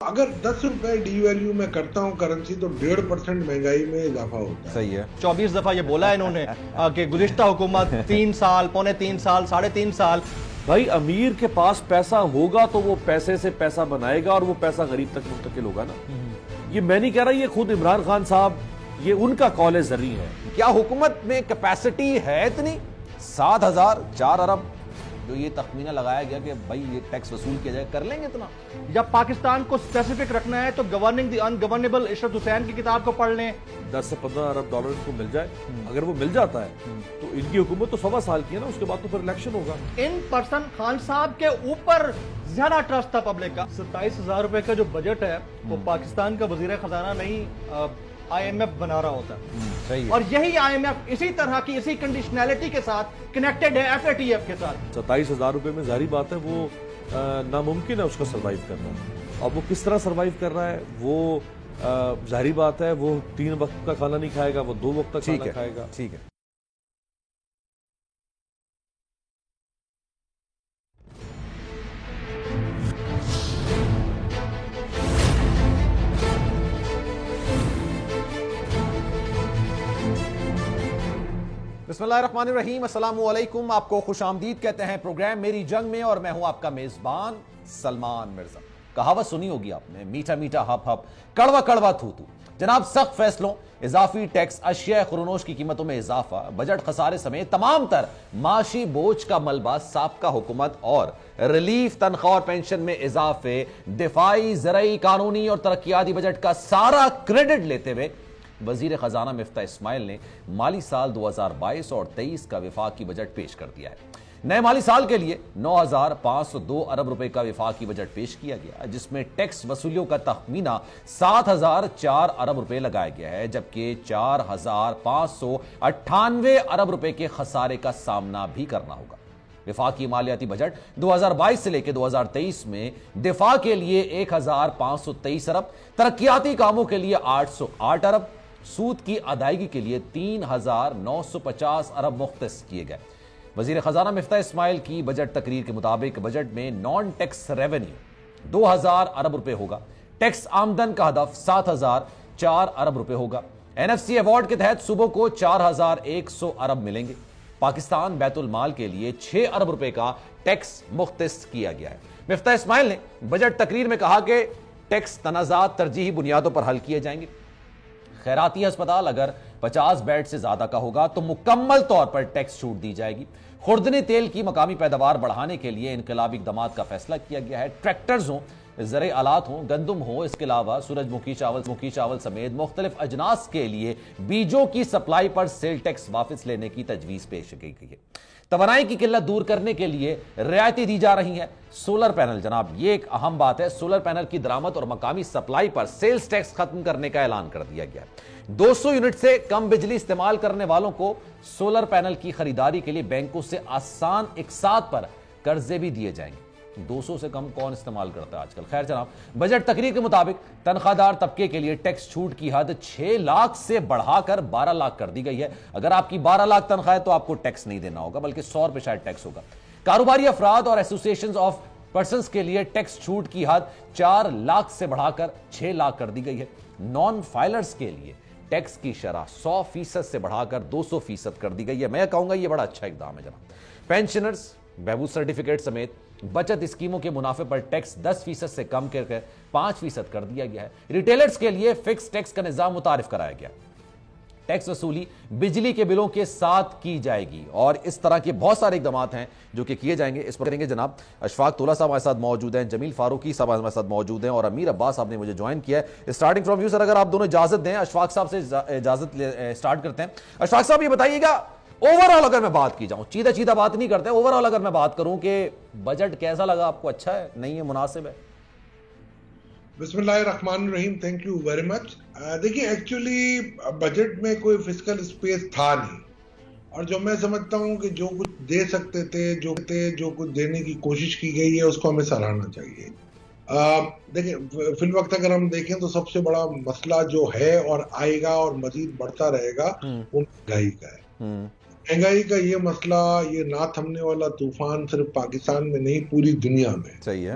اگر 10 روپے D value میں کرتا ہوں کرنسی تو 1.5% مہنگائی میں اضافہ ہوتا ہے. صحیح ہے. 24 دفعہ یہ بولا ہے انہوں نے کہ گزشتہ حکومت 3 سال، پونے 3 سال، 3.5 سال. بھائی امیر کے پاس پیسہ ہوگا تو وہ پیسے سے پیسہ بنائے گا اور وہ پیسہ غریب تک منتقل ہوگا نا. یہ میں نہیں کہہ رہا، یہ خود عمران خان صاحب، یہ ان کا قول زرعی ہے. کیا حکومت میں کیپیسٹی ہے اتنی؟ 7,004 ارب جو یہ تخمینہ لگایا گیا کہ بھائی یہ ٹیکس وصول کیا جائے، کر لیں گے اتنا؟ جب پاکستان کو اسپیسیفک رکھنا ہے تو گورننگ دی انگورنیبل عشرت حسین کی کتاب کو پڑھ لیں. 10 سے 15 ارب ڈالر کو مل جائے، اگر وہ مل جاتا ہے تو ان کی حکومت تو 1.25 سال کی ہے نا، اس کے بعد تو پھر الیکشن ہوگا. ان پرسن خان صاحب کے اوپر زیادہ ٹرسٹ تھا پبلک کا. 27,000 روپے کا جو بجٹ ہے وہ پاکستان کا وزیر خزانہ نہیں آئی ایم ایف بنا رہا ہوتا ہے. اور یہی آئی ایم ایف اسی طرح کی اسی کنڈیشنلٹی کے ساتھ کنیکٹڈ ہے ایف اے ٹی ایف کے ساتھ. 27,000 روپے میں ظاہری بات ہے وہ ناممکن ہے اس کا سروائیو کرنا. اب وہ کس طرح سروائیو کر رہا ہے، وہ ظاہری بات ہے وہ 3 وقت کا کھانا نہیں کھائے گا، وہ 2 وقت کا کھانا کھائے گا. ٹھیک ہے. بسم اللہ الرحمن الرحیم. السلام علیکم. آپ کو خوش آمدید کہتے ہیں پروگرام میری جنگ میں، اور میں ہوں آپ کا میزبان سلمان مرزا. کہاوت سنی ہوگی آپ نے، میٹھا میٹھا ہپ ہپ، کڑوا کڑوا تھو تھو. جناب سخت فیصلوں، اضافی ٹیکس، اشیاء خرونوش کی قیمتوں میں اضافہ، بجٹ خسارے سمیت تمام تر معاشی بوجھ کا ملبہ سابقہ حکومت اور ریلیف، تنخواہ اور پینشن میں اضافے، دفاعی، زرعی، قانونی اور ترقیاتی بجٹ کا سارا کریڈٹ لیتے ہوئے وزیر خزانہ مفتاح اسماعیل نے مالی سال 2022 اور 23 کا وفاقی بجٹ پیش کر دیا ہے. نئے مالی سال کے لیے 9,502 ارب روپے کا وفاقی بجٹ پیش کیا گیا، جس میں ٹیکس وصولیوں کا تخمینہ 7,004 ارب روپے لگایا گیا ہے، جبکہ 4,598 ارب روپے کے خسارے کا سامنا بھی کرنا ہوگا. وفاقی مالیاتی بجٹ 2022 سے لے کے 2023 میں دفاع کے لیے 1,523 ارب، ترقیاتی کاموں کے لیے 808 ارب، سود کی ادائیگی کے لیے 3,950 ارب مختص کیے گئے. وزیر خزانہ مفتاح اسماعیل کی بجٹ تقریر کے مطابق بجٹ میں نان ٹیکس ریونیو 2,000 ارب روپے ہوگا. ٹیکس آمدن کا ہدف 7,004 ارب روپے ہوگا. NFC ایوارڈ کے تحت صوبوں کو 4,100 ارب ملیں گے. پاکستان بیت المال کے لیے 6 ارب روپے کا ٹیکس مختص کیا گیا ہے. مفتاح اسماعیل نے بجٹ تقریر میں کہا کہ ٹیکس تنازعات ترجیحی بنیادوں پر حل کیے جائیں گے. خیراتی ہسپتال اگر 50 بیڈ سے زیادہ کا ہوگا تو مکمل طور پر ٹیکس چھوٹ دی جائے گی. خوردنی تیل کی مقامی پیداوار بڑھانے کے لیے انقلابی اقدامات کا فیصلہ کیا گیا ہے. ٹریکٹرز ہوں، زرعی آلات ہوں، گندم ہو، اس کے علاوہ سورج مکھی چاول سمیت مختلف اجناس کے لیے بیجوں کی سپلائی پر سیل ٹیکس واپس لینے کی تجویز پیش کی گئی ہے. توانائی کی قلت دور کرنے کے لیے رعایتیں دی جا رہی ہیں. سولر پینل، جناب یہ ایک اہم بات ہے، سولر پینل کی درآمد اور مقامی سپلائی پر سیلز ٹیکس ختم کرنے کا اعلان کر دیا گیا ہے. 200 یونٹ سے کم بجلی استعمال کرنے والوں کو سولر پینل کی خریداری کے لیے بینکوں سے آسان اقساط پر قرضے بھی دیے جائیں گے. 200 سے کم کون استعمال کرتا ہے آج کل. خیر جناب، بجٹ تقریر کے مطابق تنخواہ دار طبقے کے لیے ٹیکس چھوٹ کی حد 6 لاکھ سے بڑھا کر 12 لاکھ کر دی گئی ہے. اگر آپ کی 12 لاکھ تنخواہ ہے تو آپ کو ٹیکس نہیں دینا ہوگا، بلکہ 100 روپے شاید ٹیکس ہوگا. کاروباری افراد اور ایسوسیشنز آف پرسنز کے لیے ٹیکس چھوٹ کی حد 4 لاکھ سے بڑھا کر 6 لاکھ کر دی گئی ہے. نان فائلرز کے لیے ٹیکس کی شرح 100% سے بڑھا کر 200% کر دی گئی ہے. میں کہوں گا یہ بڑا اچھا اقدام ہے جناب. پینشنرز، بہبود سرٹیفکیٹ سمیت بچت اسکیموں کے منافع پر ٹیکس 10% سے کم کر کے 5% کر دیا گیا ہے. ریٹیلرز کے لیے فکس ٹیکس کا نظام متعارف کرایا گیا. ٹیکس وصولی بجلی کے بلوں کے ساتھ کی جائے گی، اور اس طرح کے بہت سارے اقدامات ہیں جو کہ کیے جائیں گے. اس پر کریں گے جناب اشفاق طولہ صاحب ہمارے ساتھ موجود ہیں، جمیل فاروقی صاحب ہمارے ساتھ موجود ہیں، اور امیر عباس صاحب نے مجھے جوائن کیا ہے. اسٹارٹنگ فرام یو سر، اگر آپ دونوں اجازت دیں، اشفاق صاحب سے اجازت اسٹارٹ کرتے ہیں. اشفاق صاحب یہ بتائیے گا، اوور آل اگر میں بات کی جاؤں، چیدہ بات نہیں کرتے، اوور آل اگر میں بات کروں کہ بجٹ کیسا لگا آپ کو؟ اچھا ہے، نہیں ہے، مناسب ہے؟ بسم اللہ الرحمن الرحیم. Thank you very much. دیکھیں ایکچولی بجٹ میں کوئی فسکل اسپیس تھا نہیں، اور جو میں سمجھتا ہوں کہ جو کچھ دے سکتے تھے، جو کچھ دینے کی کوشش کی گئی ہے، اس کو ہمیں سراہنا چاہیے. دیکھیں فی الوقت اگر ہم دیکھیں تو سب سے بڑا مسئلہ جو ہے اور آئے گا اور مزید بڑھتا رہے گا وہ مہنگائی کا ہے. مہنگائی کا یہ مسئلہ، یہ نہ تھمنے والا طوفان صرف پاکستان میں نہیں، پوری دنیا میں. صحیح ہے.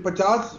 50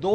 2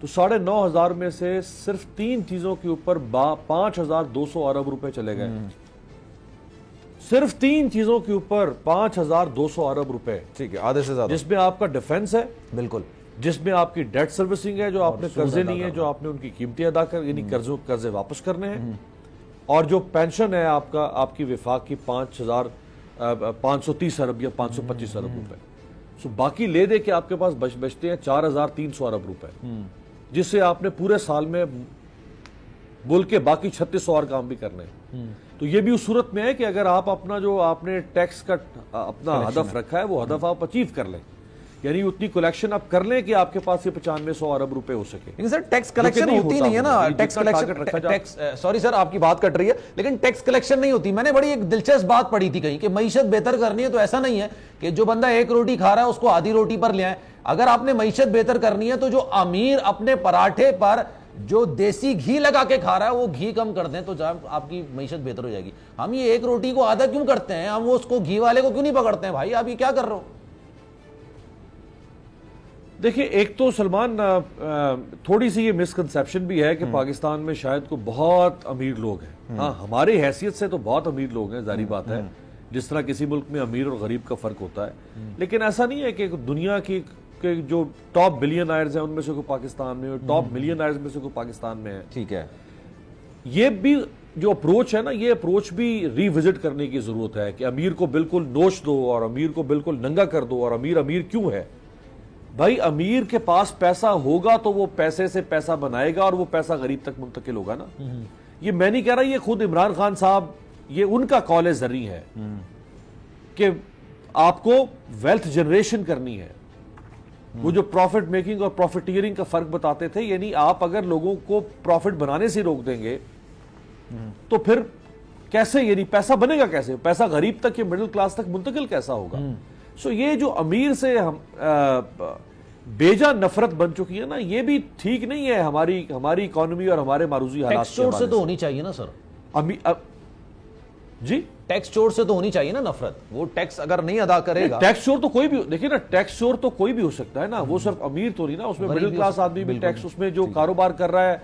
تو 9,500 میں سے صرف 3 چیزوں کے اوپر 5,200 ارب روپے چلے گئے. صرف 3 چیزوں کے اوپر 5,200 ارب روپے. ٹھیک ہے, آدھے سے زیادہ. جس میں آپ کا ڈیفنس ہے, بالکل, جس میں آپ کی ڈیٹ سروسنگ ہے, جو آپ نے قرضے نہیں ہیں, جو آپ نے ان کی قیمتیں ادا کر, یعنی قرضے واپس کرنے ہیں, اور جو پینشن ہے آپ کی وفاق کی 5,530 ارب یا 525 ارب روپے. سو باقی لے دے کے آپ کے پاس بچتے ہیں 4,300 ارب روپے, جس سے آپ نے پورے سال میں ملک کے باقی 3600 اور کام بھی کرنے ہیں. تو یہ بھی اس صورت میں ہے کہ اگر آپ اپنا جو آپ نے ٹیکس کا اپنا ہدف رکھا ہے وہ ہدف آپ اچیو کر لیں, یعنی اتنی کلیکشن آپ کر لیں کہ آپ کے پاس یہ 9500 ارب روپے ہو سکے. لیکن سر ٹیکس کلیکشن ہوتی نہیں ہے نا, ٹیکس کلیکشن, سوری سر آپ کی بات کٹ رہی ہے, لیکن ٹیکس کلیکشن نہیں ہوتی. میں نے بڑی ایک دلچسپ بات پڑھی تھی کہیں کہ معیشت بہتر کرنی ہے تو ایسا نہیں ہے کہ جو بندہ 1 روٹی کھا رہا ہے اس کو آدھی روٹی پر لے آئے. اگر آپ نے معیشت بہتر کرنی ہے تو جو امیر اپنے پراٹھے پر جو دیسی گھی لگا کے کھا رہا ہے وہ گھی کم کر دیں تو آپ کی معیشت بہتر ہو جائے گی. ہم یہ 1 روٹی کو آدھا کیوں کرتے ہیں, ہم وہ اس کو گھی والے کو کیوں نہیں پکڑتے ہیں؟ بھائی آپ یہ کیا کر رہے ہو؟ دیکھیں, ایک تو سلمان تھوڑی سی یہ مسکنسیپشن بھی ہے کہ پاکستان میں شاید کو بہت امیر لوگ ہیں. ہاں, ہماری حیثیت سے تو بہت امیر لوگ ہیں, ظاہری بات ہے, جس طرح کسی ملک میں امیر اور غریب کا فرق ہوتا ہے. لیکن ایسا نہیں ہے کہ دنیا کی جو ٹاپ بلینئرز ہیں ان میں سے کوئی پاکستان میں, ٹاپ ملینئرز میں سے کوئی پاکستان میں ہے. ٹھیک ہے, یہ بھی جو اپروچ ہے نا, یہ اپروچ بھی ری وزٹ کرنے کی ضرورت ہے کہ امیر کو بالکل نوچ دو اور امیر کو بالکل ننگا کر دو, اور امیر کیوں ہے؟ بھائی امیر کے پاس پیسہ ہوگا تو وہ پیسے سے پیسہ بنائے گا اور وہ پیسہ غریب تک منتقل ہوگا نا. یہ میں نہیں کہہ رہا, یہ خود عمران خان صاحب, یہ ان کا قول زرعی ہے کہ آپ کو ویلتھ جنریشن کرنی ہے. وہ جو پروفٹ میکنگ اور پروفیٹیئرنگ کا فرق بتاتے تھے, یعنی آپ اگر لوگوں کو پروفٹ بنانے سے روک دیں گے تو پھر کیسے, یعنی پیسہ بنے گا کیسے؟ پیسہ غریب تک یا مڈل کلاس تک منتقل کیسا ہوگا؟ سو یہ جو امیر سے بیجا نفرت بن چکی ہے نا, یہ بھی ٹھیک نہیں ہے ہماری اکانومی اور ہمارے معروضی حالات. ٹیکس چور سے تو ہونی چاہیے نا سر. جی, ٹیکس چور سے تو ہونی چاہیے نا نفرت. وہ ٹیکس اگر نہیں ادا کرے گا, ٹیکس چور تو کوئی بھی, دیکھیں نا, ٹیکس چور تو کوئی بھی ہو سکتا ہے نا, وہ صرف امیر تو نہیں نا, اس میں مڈل کلاس آدمی بھی ٹیکس, اس میں جو کاروبار کر رہا ہے.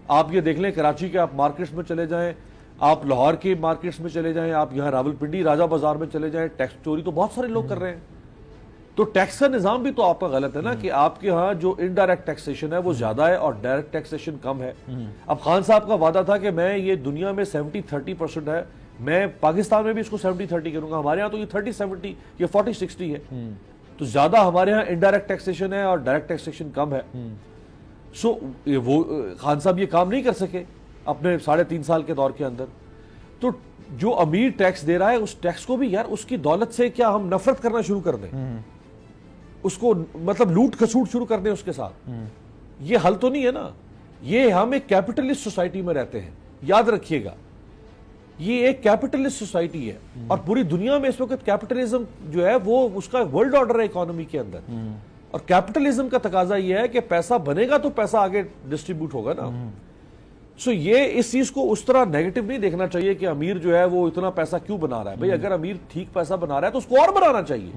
آپ یہ دیکھ لیں, کراچی کے آپ مارکیٹس میں چلے جائیں, آپ لاہور کے مارکیٹس میں چلے جائیں, آپ یہاں راولپنڈی راجہ بازار میں چلے جائیں, ٹیکس چوری تو بہت سارے لوگ کر رہے ہیں. تو ٹیکس کا نظام بھی تو آپ کا غلط ہے نا, کہ آپ کے ہاں جو انڈائریکٹ ٹیکسیشن ہے وہ زیادہ ہے اور ڈائریکٹ ٹیکسیشن کم ہے. اب خان صاحب کا وعدہ تھا کہ میں یہ دنیا میں 70-30% ہے, میں پاکستان میں بھی اس کو 70-30 کروں گا. ہمارے ہاں تو یہ 30-70 یا 40-60 ہے, تو زیادہ ہمارے ہاں انڈائریکٹ ٹیکسیشن ہے اور ڈائریکٹ ٹیکسیشن کم ہے. سو وہ خان صاحب یہ کام نہیں کر سکے اپنے 3.5 سال کے دور کے اندر. تو جو امیر ٹیکس دے رہا ہے اس ٹیکس کو بھی, یار اس کی دولت سے کیا ہم نفرت کرنا شروع کر دیں, اس کو مطلب لوٹ کھسوٹ شروع کر دیں اس کے ساتھ؟ یہ حل تو نہیں ہے نا. یہ ہم ایک کیپٹلسٹ سوسائٹی میں رہتے ہیں, یاد رکھیے گا, یہ ایک کیپٹلسٹ سوسائٹی ہے, اور پوری دنیا میں اس وقت کیپٹلزم جو ہے وہ اس کا ورلڈ آرڈر ہے اکانومی کے اندر. اور کیپٹلزم کا تقاضا یہ ہے کہ پیسہ بنے گا تو پیسہ آگے ڈسٹریبیوٹ ہوگا نا. سو یہ اس چیز کو اس طرح نیگیٹو نہیں دیکھنا چاہیے کہ امیر جو ہے وہ اتنا پیسہ کیوں بنا رہا ہے. بھئی اگر امیر ٹھیک پیسہ بنا رہا ہے تو اس کو اور بنانا چاہیے.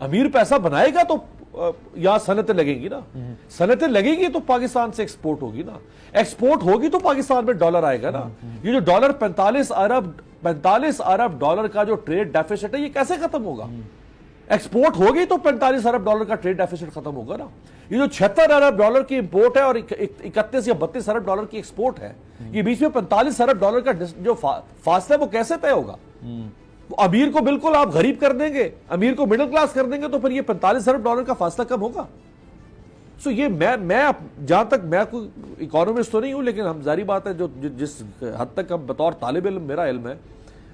امیر پیسہ بنائے گا تو یہاں صنعتیں لگیں گی نا, صنعتیں لگیں گی تو پاکستان سے ایکسپورٹ ہوگی نا, ایکسپورٹ ہوگی تو پاکستان میں ڈالر آئے گا نا. یہ جو ڈالر 45 ارب ڈالر کا جو ٹریڈ ڈیفیسٹ ہے یہ کیسے ختم ہوگا؟ ایکسپورٹ ہوگی تو 45 ارب ڈالر کا ٹریڈ ڈیفیسٹ ختم ہوگا نا. یہ جو 76 ارب ڈالر کی امپورٹ ہے اور 31 یا 32 ارب ڈالر کی ایکسپورٹ ہے, یہ بیچ میں 45 ارب ڈالر کا جو فاصلہ ہے وہ کیسے طے ہوگا؟ امیر کو بالکل آپ غریب کر دیں گے, امیر کو مڈل کلاس کر دیں گے, تو پھر یہ 45 ارب ڈالر کا فاصلہ کم ہوگا. سو یہ میں جہاں تک میں کوئی اکانومسٹ تو نہیں ہوں, لیکن ہم ظاہری بات ہے جو جس حد تک ہم بطور طالب علم میرا علم ہے,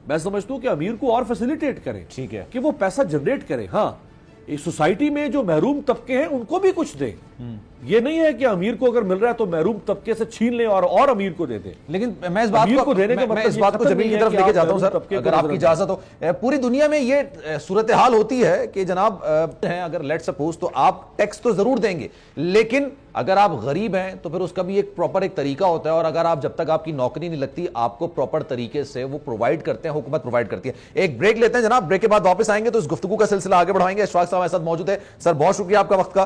میں سمجھتا ہوں کہ امیر کو اور فیسیلیٹیٹ کریں, ٹھیک ہے, کہ وہ پیسہ جنریٹ کرے. ہاں, اس سوسائٹی میں جو محروم طبقے ہیں ان کو بھی کچھ دیں. یہ نہیں ہے کہ امیر کو اگر مل رہا ہے تو محروم طبقے سے چھین لیں اور امیر کو دے دیں. لیکن میں اس بات کو جمیل کی طرف لے کے جاتا ہوں سر, اگر آپ کی اجازت ہو. پوری دنیا میں یہ صورتحال ہوتی ہے کہ جناب اگر لیٹ سپوز تو آپ ٹیکس تو ضرور دیں گے, لیکن اگر آپ غریب ہیں تو پھر اس کا بھی ایک پراپر ایک طریقہ ہوتا ہے, اور اگر آپ جب تک آپ کی نوکری نہیں لگتی آپ کو پراپر طریقے سے وہ پرووائڈ کرتے ہیں, حکومت پرووائڈ کرتی ہے. ایک بریک لیتے ہیں جناب, بریک کے بعد واپس آئیں گے تو اس گفتگو کا سلسلہ آگے بڑھائیں گے. اشفاق صاحب ہمارے ساتھ موجود ہے. سر بہت شکریہ آپ کا وقت کا.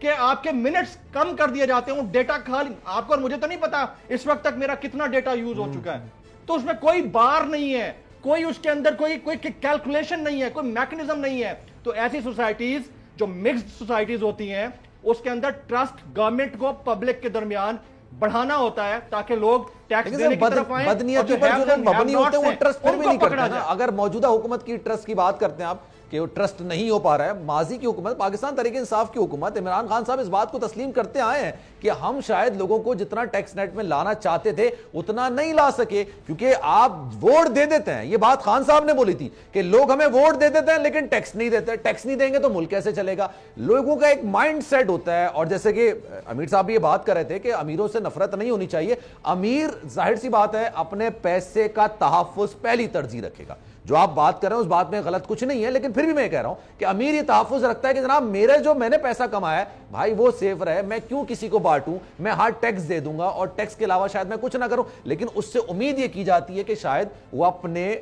کہ آپ کے منٹس کم کر دیے جاتے ہیں, ڈیٹا خالی آپ کو اور مجھے تو نہیں پتا اس وقت تک میرا کتنا ڈیٹا یوز ہو چکا ہے, تو اس میں کوئی بار نہیں ہے, کوئی اس کے اندر کوئی کیلکولیشن نہیں ہے, کوئی میکنزم نہیں ہے. تو ایسی سوسائٹیز جو مکسڈ سوسائٹیز ہوتی ہیں اس کے اندر ٹرسٹ گورنمنٹ کو پبلک کے درمیان بڑھانا ہوتا ہے تاکہ لوگ ٹیکس دینے کی طرف آئیں. بدنیتی پر جو لوگ مبنی ہوتے ہیں وہ ٹرسٹ پر بھی نہیں کرتے ہیں. اگر موجودہ حکومت کی ٹرسٹ کی بات کرتے ہیں آپ کہ وہ ٹرسٹ نہیں ہو پا رہا ہے, ماضی کی حکومت پاکستان تحریک انصاف کی حکومت عمران خان صاحب اس بات کو تسلیم کرتے آئے ہیں کہ ہم شاید لوگوں کو جتنا ٹیکس نیٹ میں لانا چاہتے تھے اتنا نہیں لا سکے, کیونکہ آپ ووٹ دے دیتے ہیں. یہ بات خان صاحب نے بولی تھی کہ لوگ ہمیں ووٹ دے دیتے ہیں لیکن ٹیکس نہیں دیتے, ٹیکس نہیں دیں گے تو ملک کیسے چلے گا. لوگوں کا ایک مائنڈ سیٹ ہوتا ہے. اور جیسے کہ امیر صاحب بھی یہ بات کر رہے تھے کہ امیروں سے نفرت نہیں ہونی چاہیے. امیر ظاہر سی بات ہے اپنے پیسے کا تحفظ پہلی ترجیح رکھے گا. جو آپ بات کر رہے ہیں اس بات میں غلط کچھ نہیں ہے, لیکن پھر بھی میں کہہ رہا ہوں کہ امیر یہ تحفظ رکھتا ہے کہ جناب میں نے پیسہ کمایا ہے بھائی وہ سیف رہے, میں کیوں کسی کو بانٹوں, میں ہر ٹیکس دے دوں گا اور ٹیکس کے علاوہ شاید میں کچھ نہ کروں, لیکن اس سے امید یہ کی جاتی ہے کہ شاید وہ اپنے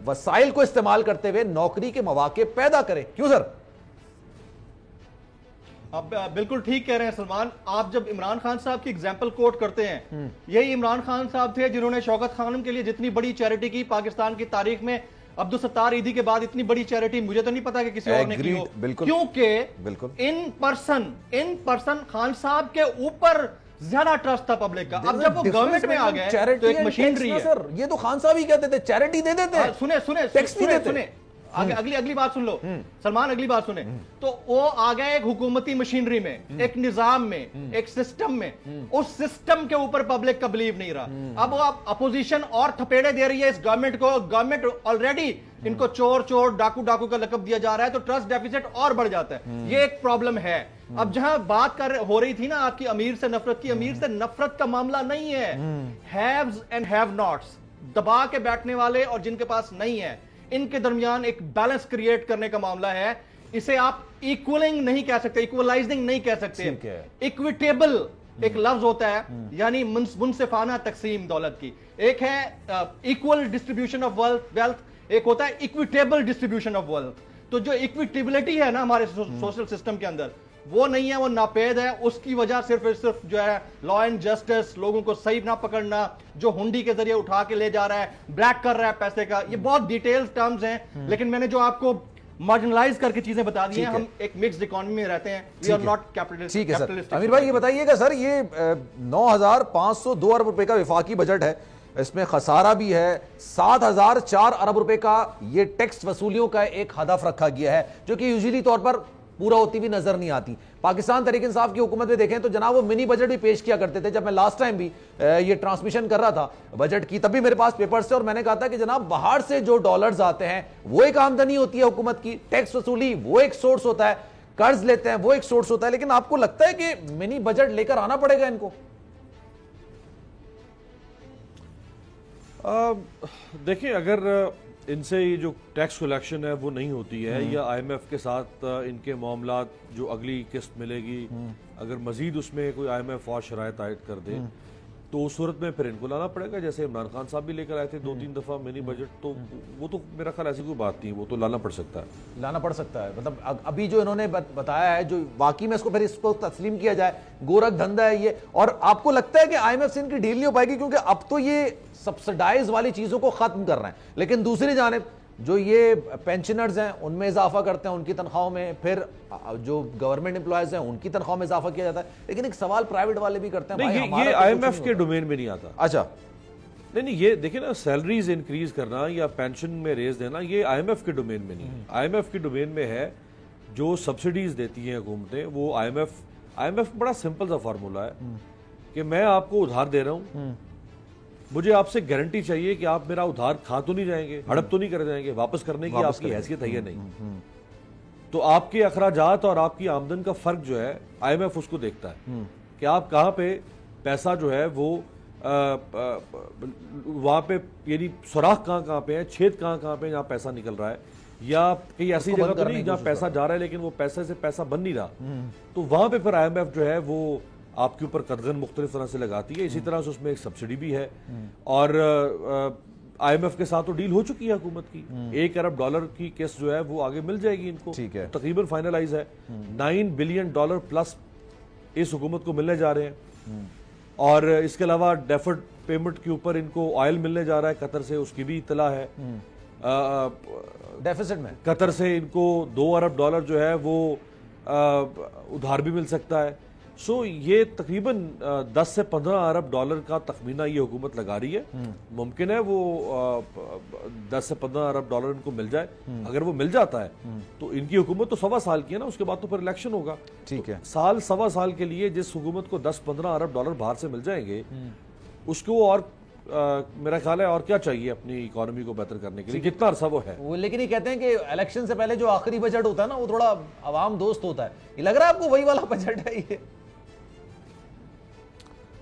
وسائل کو استعمال کرتے ہوئے نوکری کے مواقع پیدا کرے. کیوں سر؟ آپ بالکل ٹھیک کہہ رہے ہیں سلمان. آپ جب عمران خان صاحب کی ایگزامپل کوٹ کرتے ہیں, یہی عمران خان صاحب تھے جنہوں نے شوکت خانم کے لیے جتنی بڑی چیریٹی کی پاکستان کی تاریخ میں, عبدالستار ایدھی کے بعد اتنی بڑی چیریٹی مجھے تو نہیں پتا کہ کسی اور نے کی ہو, کیونکہ ان پرسن خان صاحب کے اوپر زیادہ ٹرسٹ تھا پبلک کا. اب جب وہ گورنمنٹ میں آ گئے تو ایک مشینری ہے. یہ تو خان صاحب ہی کہتے تھے چیریٹی دے دیتے ہیں, سنیں اگلی بات سن لو سلمان, اگلی بات سنیں. تو وہ آ گئے ایک حکومتی مشینری میں, ایک نظام میں, ایک سسٹم میں. اس سسٹم کے اوپر پبلک کا بلیو نہیں رہا. اب وہ اپوزیشن اور تھپیڑے دے رہی ہے اس گورنمنٹ کو. گورنمنٹ آلریڈی ان کو چور ڈاکو کا لقب دیا جا رہا ہے, تو ٹرسٹ ڈیفیسٹ اور بڑھ جاتا ہے. یہ ایک پرابلم ہے. اب جہاں بات ہو رہی تھی نا آپ کی امیر سے نفرت کی, امیر سے نفرت کا معاملہ نہیں ہے. ہیوز اینڈ ہیو ناٹس, دبا کے بیٹھنے والے اور جن کے پاس نہیں ہے, ان کے درمیان ایک بیلنس کریٹ کرنے کا معاملہ ہے. اسے آپ ایکولنگ نہیں کہہ سکتے, ایکولائزنگ نہیں کہہ سکتے. ایکویٹیبل ایک لفظ ہوتا ہے, یعنی منصفانہ تقسیم دولت کی. ایک ہے ایکول ڈسٹریبیوشن آف ویلتھ, ایک ہوتا ہے ایکویٹیبل ڈسٹریبیوشن آف ویلتھ. تو جو ایکویٹیبلٹی ہے نا ہمارے سوشل سسٹم کے اندر, وہ نہیں ہے, وہ ناپید ہے. اس کی وجہ صرف جو ہے لا اینڈ جسٹس, لوگوں کو صحیح نہ پکڑنا, جو ہنڈی کے ذریعے اٹھا کے لے جا رہا ہے, بلیک کر رہا ہے پیسے کا. یہ بہت ڈیٹیلز ٹرمز ہیں, لیکن میں نے جو آپ کو مارجنلائز کر کے چیزیں بتا دی ہیں. ہم ایک مکسڈ اکانومی میں رہتے ہیں, وی آر ناٹ کیپٹلسٹ. ٹھیک ہے سر. امیر بھائی یہ بتائیے گا سر, یہ 9,502 ارب روپے کا وفاقی بجٹ ہے, اس میں خسارہ بھی ہے. 7,004 ارب روپے کا یہ ٹیکس وصولیوں کا ایک ہدف رکھا گیا ہے, جو کہ یوزلی طور پر پورا ہوتی بھی نظر نہیں آتی. پاکستان تحریک انصاف کی حکومت میں دیکھیں تو جناب وہ منی بجٹ بھی پیش کیا کرتے تھے. جب میں لاسٹ ٹائم بھی یہ ٹرانسمیشن کر رہا تھا بجٹ کی, تب بھی میرے پاس پیپرز تھے, اور میں نے کہا تھا کہ جناب باہر سے جو ڈالرز آتے ہیں وہ ایک آمدنی ہوتی ہے حکومت کی, ٹیکس وصولی وہ ایک سورس ہوتا ہے, قرض لیتے ہیں وہ ایک سورس ہوتا ہے. لیکن آپ کو لگتا ہے کہ منی بجٹ لے کر آنا پڑے گا ان کو؟ دیکھیں, اگر ان سے یہ جو ٹیکس کلیکشن ہے وہ نہیں ہوتی ہے, یا آئی ایم ایف کے ساتھ ان کے معاملات جو اگلی قسط ملے گی, اگر مزید اس میں کوئی آئی ایم ایف اور شرائط عائد کر دے, تو اس صورت میں پھر ان کو لانا پڑے گا. جیسے عمران خان صاحب بھی لے کر آئے تھے 2-3 دفعہ منی بجٹ, تو وہ تو میرا خیال ایسی کوئی بات نہیں, وہ تو لانا پڑ سکتا ہے. مطلب ابھی جو انہوں نے بتایا ہے, جو واقعی میں اس کو تسلیم کیا جائے, گورکھ دھندا ہے یہ. اور آپ کو لگتا ہے کہ آئی ایم ایف سے ان کی ڈیل نہیں ہو پائے گی, کیونکہ اب تو یہ سبسڈائز والی چیزوں کو ختم کر رہے ہیں, لیکن دوسری جانب جو یہ پینشنرز ہیں ان میں اضافہ کرتے ہیں ان کی تنخواہوں میں, پھر جو گورنمنٹ امپلائیز ہیں ان کی تنخواہوں میں اضافہ کیا جاتا ہے. لیکن ایک سوال پرائیویٹ والے بھی کرتے ہیں, یہ آئی ایم ایف کے ڈومین میں نہیں آتا. اچھا نہیں, یہ دیکھیں نا, سیلریز انکریز کرنا یا پینشن میں ریز دینا, یہ آئی ایم ایف کے ڈومین میں نہیں ہے. آئی ایم ایف کے ڈومین میں ہے جو سبسڈیز دیتی ہیں حکومتیں, وہ آئی ایم ایف بڑا سمپل سا فارمولا ہے کہ میں آپ کو ادھار دے رہا ہوں, مجھے آپ سے گارنٹی چاہیے کہ آپ میرا ادھار کھا تو نہیں جائیں گے, ہڑپ تو نہیں کر جائیں گے, واپس کرنے کی آپ کی حیثیت ہے یا نہیں. تو آپ کے اخراجات اور آپ کی آمدن کا فرق جو ہے آئی ایم ایف اس کو دیکھتا ہے کہ آپ کہاں پہ پیسہ جو ہے وہ وہاں پہ, یعنی سوراخ کہاں پہ ہے, چھید کہاں پہ جہاں پیسہ نکل رہا ہے, یا کئی ایسی جگہ تو نہیں جہاں پیسہ جا رہا ہے لیکن وہ پیسے سے پیسہ بن نہیں رہا, تو وہاں پہ پھر آئی ایم ایف جو ہے وہ آپ کے اوپر قدغن مختلف طرح سے لگاتی ہے. اسی طرح سے اس میں ایک سبسڈی بھی ہے, اور IMF کے ساتھ تو ڈیل ہو چکی ہے حکومت کی, $1 ارب کی قسط جو ہے وہ آگے مل جائے گی ان کو, تقریباً فائنلائز ہے. $9 بلین پلس اس حکومت کو ملنے جا رہے ہیں, اور اس کے علاوہ ڈیفرڈ پیمنٹ کے اوپر ان کو آئل ملنے جا رہا ہے قطر سے, اس کی بھی اطلاع ہے. ڈیفیسٹ میں قطر سے ان کو $2 ارب جو ہے وہ ادھار بھی مل سکتا ہے. سو یہ تقریباً $10 سے $15 ارب کا تخمینہ یہ حکومت لگا رہی ہے. ممکن ہے وہ $10 سے $15 ارب ان کو مل جائے. اگر وہ مل جاتا ہے تو ان کی حکومت تو 1.25 سال کی ہے نا, اس کے بعد تو پھر الیکشن ہوگا. ٹھیک ہے, 1.25 سال کے لیے جس حکومت کو $10-15 ارب باہر سے مل جائیں گے, اس کو اور میرا خیال ہے اور کیا چاہیے اپنی اکانومی کو بہتر کرنے کے لیے, کتنا عرصہ وہ ہے. لیکن یہ کہتے ہیں کہ الیکشن سے پہلے جو آخری بجٹ ہوتا ہے نا وہ تھوڑا عوام دوست ہوتا ہے. یہ لگ رہا ہے آپ کو وہی والا بجٹ ہے یہ؟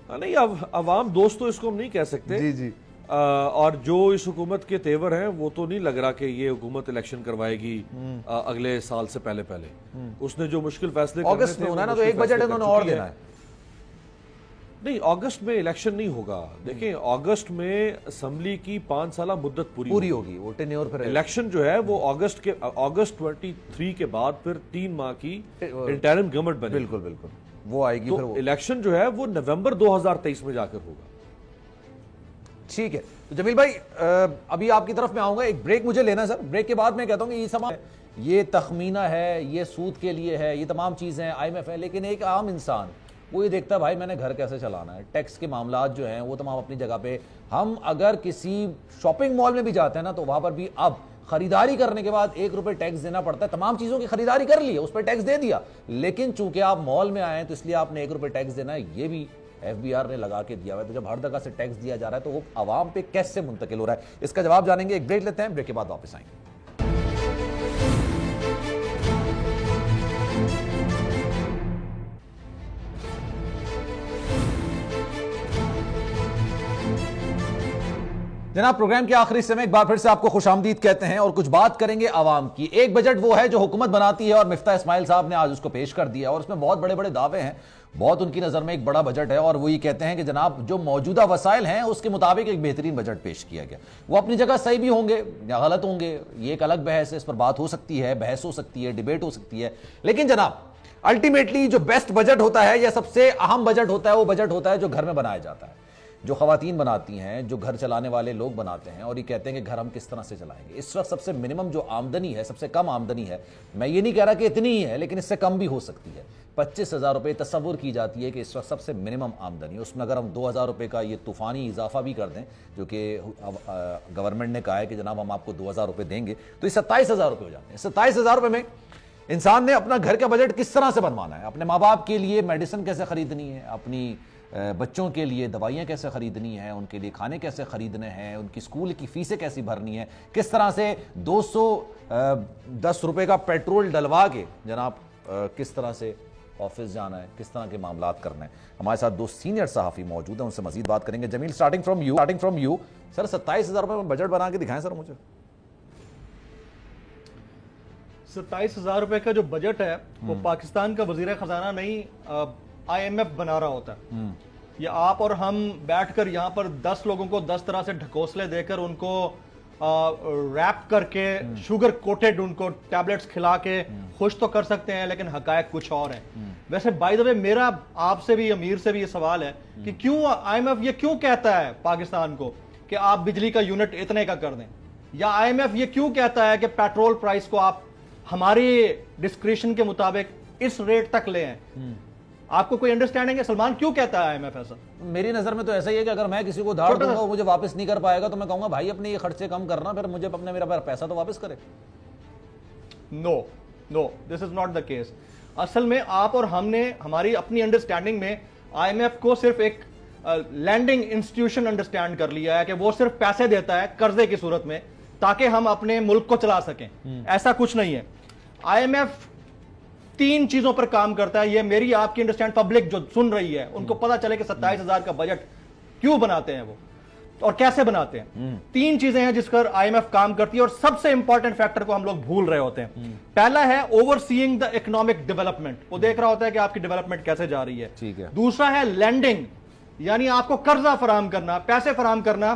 نہیں, عوام دوست تو اس کو ہم نہیں کہہ سکتے. جی جی. اور جو اس حکومت کے تیور ہیں وہ تو نہیں لگ رہا کہ یہ حکومت الیکشن کروائے گی اگلے سال سے پہلے. اس نے جو مشکل فیصلے اگست میں ہونا ہے نا, تو ایک بجٹ انہوں نے اور دینا ہے. نہیں, اگست میں الیکشن نہیں ہوگا. دیکھیں, اگست میں اسمبلی کی 5 سالہ مدت پوری ہوگی. وہ ٹینیور پھر الیکشن جو ہے وہ اگست 23 کے بعد پھر 3 ماہ کی انٹرم گورنمنٹ بنے. بالکل بالکل, وہ آئے گی. تو الیکشن جو ہے وہ نومبر 2023 میں جا کر ہوگا. ٹھیک ہے. تو جمیل بھائی ابھی آپ کی طرف میں آؤں گا, ایک بریک مجھے لینا ہے سر. بریک کے بعد میں کہتا ہوں کہ یہ سما یہ تخمینہ ہے, یہ سود کے لیے ہے, یہ تمام چیزیں IMF ہے, لیکن ایک عام انسان وہ یہ دیکھتا ہے بھائی میں نے گھر کیسے چلانا ہے. ٹیکس کے معاملات جو ہیں وہ تمام اپنی جگہ پہ. ہم اگر کسی شاپنگ مال میں بھی جاتے ہیں نا تو وہاں پر بھی اب خریداری کرنے کے بعد $1 ٹیکس دینا پڑتا ہے. تمام چیزوں کی خریداری کر لی ہے, اس پہ ٹیکس دے دیا, لیکن چونکہ آپ مال میں آئے ہیں تو اس لیے آپ نے $1 ٹیکس دینا ہے. یہ بھی FBR نے لگا کے دیا ہوا ہے. تو جب ہر جگہ سے ٹیکس دیا جا رہا ہے تو وہ عوام پہ کیسے منتقل ہو رہا ہے, اس کا جواب جانیں گے. ایک بریک لیتے ہیں, بریک کے بعد واپس آئیں گے. جناب, پروگرام کے آخری حصے میں ایک بار پھر سے آپ کو خوش آمدید کہتے ہیں اور کچھ بات کریں گے عوام کی. ایک بجٹ وہ ہے جو حکومت بناتی ہے اور مفتاح اسماعیل صاحب نے آج اس کو پیش کر دیا, اور اس میں بہت بڑے بڑے دعوے ہیں. بہت ان کی نظر میں ایک بڑا بجٹ ہے, اور وہ یہ کہتے ہیں کہ جناب جو موجودہ وسائل ہیں اس کے مطابق ایک بہترین بجٹ پیش کیا گیا. وہ اپنی جگہ صحیح بھی ہوں گے یا غلط ہوں گے, یہ ایک الگ بحث ہے, اس پر بات ہو سکتی ہے, بحث ہو سکتی ہے, ڈیبیٹ ہو سکتی ہے. لیکن جناب الٹیمیٹلی جو بیسٹ بجٹ ہوتا ہے یا سب سے اہم بجٹ ہوتا ہے وہ بجٹ ہوتا ہے جو گھر میں بنایا جاتا ہے, جو خواتین بناتی ہیں, جو گھر چلانے والے لوگ بناتے ہیں, اور یہ کہتے ہیں کہ گھر ہم کس طرح سے چلائیں گے. اس وقت سب سے منیمم جو آمدنی ہے, سب سے کم آمدنی ہے, میں یہ نہیں کہہ رہا کہ اتنی ہی ہے, لیکن اس سے کم بھی ہو سکتی ہے, $25,000 تصور کی جاتی ہے کہ اس وقت سب سے منیمم آمدنی. اس میں اگر ہم $2,000 کا یہ طوفانی اضافہ بھی کر دیں, جو کہ گورنمنٹ نے کہا ہے کہ جناب ہم آپ کو $2,000 دیں گے, تو یہ $27,000 ہو جاتے ہیں. $27,000 میں انسان نے اپنا گھر کا بجٹ کس طرح سے بنوانا ہے. اپنے ماں باپ کے لیے میڈیسن کیسے خریدنی ہے, اپنی بچوں کے لیے دوائیاں کیسے خریدنی ہیں, ان کے لیے کھانے کیسے خریدنے ہیں, ان کی اسکول کی فیسیں کیسی بھرنی ہیں, کس طرح سے $210 کا پیٹرول ڈلوا کے جناب کس طرح سے آفس جانا ہے, کس طرح کے معاملات کرنا ہے. ہمارے ساتھ 2 سینئر صحافی موجود ہیں, ان سے مزید بات کریں گے. جمیل, اسٹارٹنگ فرام یو سر, $27,000 میں بجٹ بنا کے دکھائیں سر مجھے. $27,000 کا جو بجٹ ہے وہ پاکستان کا وزیر خزانہ نہیں IMF بنا رہا ہوتا ہے. یہ آپ اور ہم بیٹھ کر یہاں پر 10 لوگوں کو 10 طرح سے ڈھکوسلے دے کر ان کو ریپ کر کے شوگر کوٹڈ ان کو ٹیبلٹس کھلا کے خوش تو کر سکتے ہیں, لیکن حقائق کچھ اور ہیں. ویسے بائی دا وے میرا آپ سے بھی, امیر سے بھی یہ سوال ہے کہ کیوں IMF یہ کیوں کہتا ہے پاکستان کو کہ آپ بجلی کا یونٹ اتنے کا کر دیں, یا IMF یہ کیوں کہتا ہے کہ پیٹرول پرائس کو آپ ہماری ڈسکریشن کے مطابق اس ریٹ تک لے ہیں. آپ کو کوئی انڈرسٹینڈنگ ہے سلمان کیوں کہتا ہے IMF ایسا؟ میری نظر میں تو ایسا ہی ہے کہ اگر میں کسی کو دھار دوں گا وہ مجھے واپس نہیں کر پائے گا تو میں کہوں گا بھائی اپنے یہ خرچے کم کرنا, پھر مجھے اپنے میرا پیسہ تو واپس کرے. نو, دس از ناٹ دا کیس. اصل میں آپ اور ہم نے ہماری اپنی انڈرسٹینڈنگ میں IMF کو صرف ایک لینڈنگ انسٹیٹیوشن انڈرسٹینڈ کر لیا ہے کہ وہ صرف پیسے دیتا ہے قرضے کی صورت میں تاکہ ہم اپنے ملک کو چلا سکیں. ایسا کچھ نہیں ہے. IMF 3 چیزوں پر کام کرتا ہے. یہ میری آپ کی انڈرسٹینڈ پبلک جو سن رہی ہے ان کو پتا چلے کہ 27,000 کا بجٹ کیوں بناتے ہیں وہ اور کیسے بناتے ہیں. 3 چیزیں ہیں جس پر IMF کام کرتی ہے, اور سب سے امپورٹنٹ فیکٹر کو ہم لوگ بھول رہے ہوتے ہیں. پہلا ہے over seeing the economic development, وہ دیکھ رہا ہوتا ہے کہ آپ کی ڈیولپمنٹ کیسے جا رہی ہے. دوسرا ہے لینڈنگ, یعنی آپ کو قرضہ فراہم کرنا, پیسے فراہم کرنا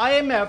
IMF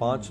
5